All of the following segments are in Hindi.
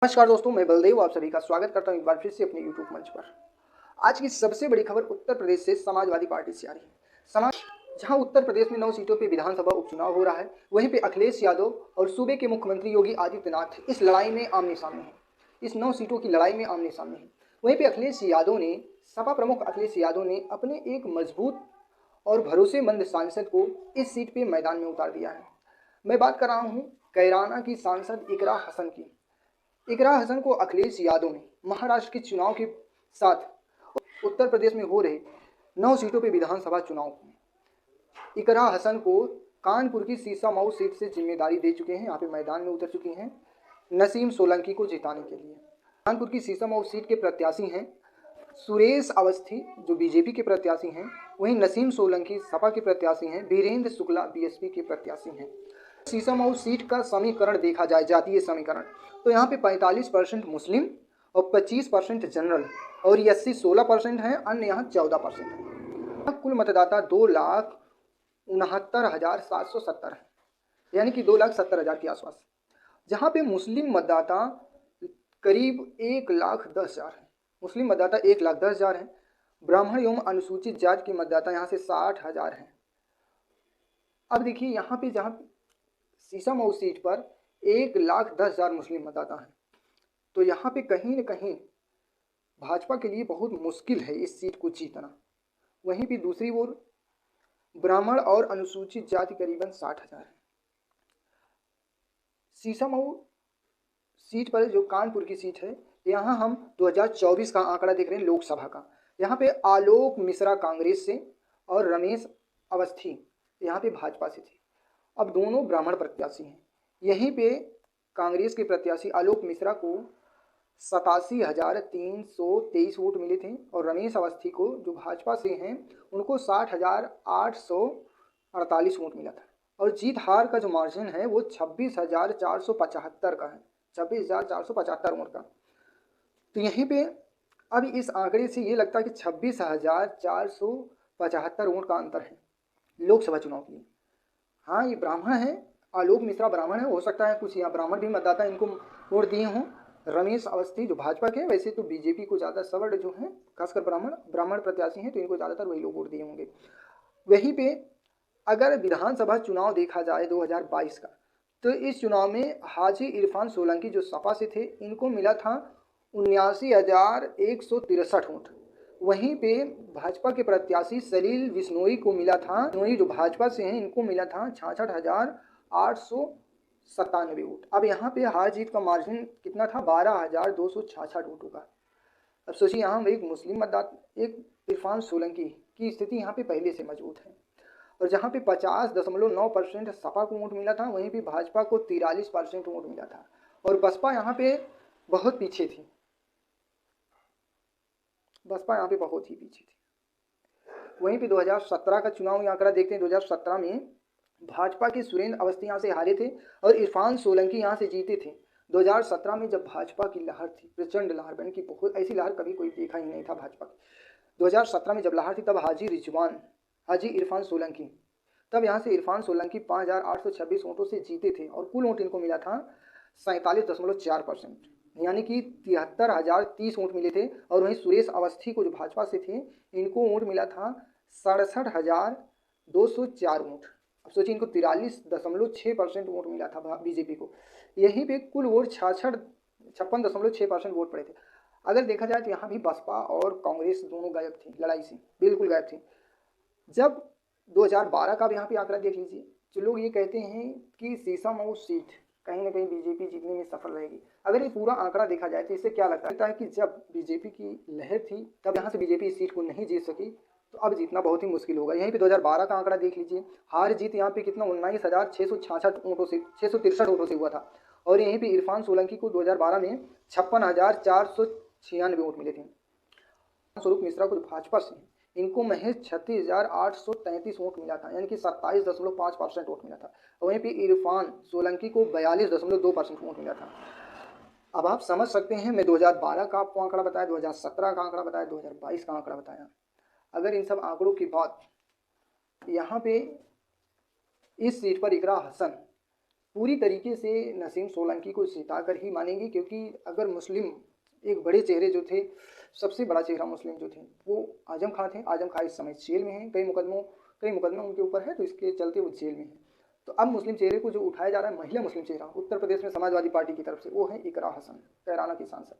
नमस्कार दोस्तों, मैं बलदेव आप सभी का स्वागत करता हूं एक बार फिर से अपने YouTube मंच पर। आज की सबसे बड़ी खबर उत्तर प्रदेश से समाजवादी पार्टी से आ रही है। जहां उत्तर प्रदेश में 9 सीटों पर विधानसभा उपचुनाव हो रहा है, वहीं पे अखिलेश यादव और सूबे के मुख्यमंत्री योगी आदित्यनाथ इस लड़ाई में आमने सामने हैं। इस 9 सीटों की लड़ाई में आमने सामने हैं। वहीं पे सपा प्रमुख अखिलेश यादव ने अपने एक मजबूत और भरोसेमंद सांसद को इस सीट पे मैदान में उतार दिया है। मैं बात कर रहा हूँ कैराना की सांसद इकरा हसन की। इकरा हसन को अखिलेश यादव ने महाराष्ट्र के चुनाव के साथ उत्तर प्रदेश में हो रहे 9 सीटों पर विधानसभा चुनाव इकरा हसन को कानपुर की सीसामऊ सीट से जिम्मेदारी दे चुके हैं। यहाँ पे मैदान में उतर चुके हैं नसीम सोलंकी को जिताने के लिए। कानपुर की सीसामऊ सीट के प्रत्याशी हैं सुरेश अवस्थी जो बीजेपी के प्रत्याशी हैं, वहीं नसीम सोलंकी सपा के प्रत्याशी हैं, वीरेंद्र शुक्ला बीएसपी के प्रत्याशी हैं। सीसामऊ सीट का समीकरण देखा जाए, जातीय समीकरण, तो यहाँ पे 45% मुस्लिम और 25% जनरल और 16% है, अन्य यहाँ 14% है। कुल मतदाता 2,69,770 है, यानी कि 2,70,000 के आसपास। जहाँ पे मुस्लिम मतदाता करीब 1,10,000 है। मुस्लिम मतदाता 1,10,000 है। ब्राह्मण एवं अनुसूचित जाति के मतदाता यहाँ से 60,000 हैं। अब देखिए यहाँ पे जहाँ सीसामऊ सीट पर 1,10,000 मुस्लिम मतदाता हैं, तो यहाँ पे कहीं न कहीं भाजपा के लिए बहुत मुश्किल है इस सीट को जीतना। वहीं पे दूसरी ओर ब्राह्मण और अनुसूचित जाति करीबन 60,000 है। सीसामऊ सीट पर जो कानपुर की सीट है, यहाँ हम 2024 का आंकड़ा देख रहे हैं लोकसभा का। यहाँ पे आलोक मिश्रा कांग्रेस से और रमेश अवस्थी यहाँ पे भाजपा से थे। अब दोनों ब्राह्मण प्रत्याशी हैं। यहीं पे कांग्रेस के प्रत्याशी आलोक मिश्रा को 87,323 वोट मिले थे और रमेश अवस्थी को जो भाजपा से हैं उनको 60,848 वोट मिला था। और जीत हार का जो मार्जिन है वो 26,475 का है, 26,475 वोट का। तो यहीं पे अब इस आंकड़े से ये लगता है कि 26,475 वोट का अंतर है लोकसभा चुनाव के लिए। हाँ, ये ब्राह्मण है, आलोक मिश्रा ब्राह्मण है, हो सकता है कुछ यहाँ ब्राह्मण भी मतदाता इनको वोट दिए हों। रमेश अवस्थी जो भाजपा के, वैसे तो बीजेपी को ज़्यादा सवर्ण जो हैं, खासकर ब्राह्मण प्रत्याशी हैं, तो इनको ज़्यादातर वही लोग वोट दिए होंगे। वहीं पे अगर विधानसभा चुनाव देखा जाए 2022 का, तो इस चुनाव में हाजी इरफान सोलंकी जो सपा से थे, इनको मिला था 79,163 वोट। वहीं पे भाजपा के प्रत्याशी सलील बिश्नोई को मिला था, जो भाजपा से हैं, इनको मिला था 66,897 वोट। अब यहाँ पे हार जीत का मार्जिन कितना था? 12,266 वोटों का। अब सोचिए, यहाँ एक मुस्लिम मतदाता, एक इरफान सोलंकी की स्थिति यहाँ पे पहले से मजबूत है। और जहाँ पे 50.9% सपा को वोट मिला था, वहीं पे भाजपा को 43% वोट मिला था और बसपा यहाँ पे बहुत पीछे थी। बसपा यहाँ पे बहुत ही पीछे थी। वहीं पे 2017 का चुनाव आंकड़ा देखते हैं। 2017 में भाजपा के सुरेंद्र अवस्थी यहाँ से हारे थे और इरफान सोलंकी यहाँ से जीते थे। 2017 में जब भाजपा की लहर थी, प्रचंड लहर, बन की बहुत ऐसी लहर कभी कोई देखा ही नहीं था भाजपा की। 2017 में जब लहर थी, तब हाजी इरफान सोलंकी, तब यहाँ से इरफान सोलंकी 5,826 वोटों से जीते थे और कुल वोट इनको मिला था 47.4%, यानी कि 73,030 वोट मिले थे। और वहीं सुरेश अवस्थी को जो भाजपा से थे, इनको वोट मिला था 67,204 वोट। अब सोचिए, इनको 43.6% वोट मिला था बीजेपी को। यहीं पे कुल वोट 56.6% वोट पड़े थे। अगर देखा जाए तो यहाँ भी बसपा और कांग्रेस दोनों गायब थी, लड़ाई से बिल्कुल गायब थी। जब 2012 का भी यहाँ पे आंकड़ा देख लीजिए, जो लोग ये कहते हैं कि सीसामऊ सीट कहीं ना कहीं बीजेपी जीतने में सफल रहेगी। अगर ये पूरा आंकड़ा देखा जाए तो इससे क्या लगता है कि जब बीजेपी की लहर थी, तब यहाँ से बीजेपी इस सीट को नहीं जीत सकी, तो अब जीतना बहुत ही मुश्किल होगा। यहीं पे 2012 का आंकड़ा देख लीजिए, हार जीत यहाँ पे कितना 19,666 वोटों से, 663 वोटों से हुआ था। और यहीं पे इरफान सोलंकी को 2012 में 56,496 वोट मिले थे। स्वरूप मिश्रा को भाजपा से, इनको महज 36,833 वोट मिला था, यानी कि 27.5% वोट मिला था। वहीं पे इरफान सोलंकी को 42.2% वोट मिला था। अब आप समझ सकते हैं, मैं 2012 का आपको आंकड़ा बताया, 2017 का आंकड़ा बताया, 2022 का आंकड़ा बताया। अगर इन सब आंकड़ों की बात यहाँ पे इस सीट पर इकरा हसन पूरी तरीके से नसीम सोलंकी को जिताकर ही मानेंगे, क्योंकि अगर मुस्लिम एक बड़े चेहरे जो थे, सबसे बड़ा चेहरा मुस्लिम जो थे वो आजम खां थे। आजम खां इस समय जेल में हैं, कई मुकदमे उनके ऊपर है, तो इसके चलते वो जेल में हैं। तो अब मुस्लिम चेहरे को जो उठाया जा रहा है, महिला मुस्लिम चेहरा उत्तर प्रदेश में समाजवादी पार्टी की तरफ से, वो है इकरा हसन, कैराना की सांसद।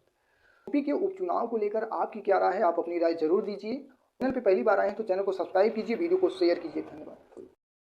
यूपी के उपचुनाव को लेकर आपकी क्या राय है? आप अपनी राय जरूर दीजिए। चैनल पे पहली बार आए हैं तो चैनल को सब्सक्राइब कीजिए, वीडियो को शेयर कीजिए। धन्यवाद।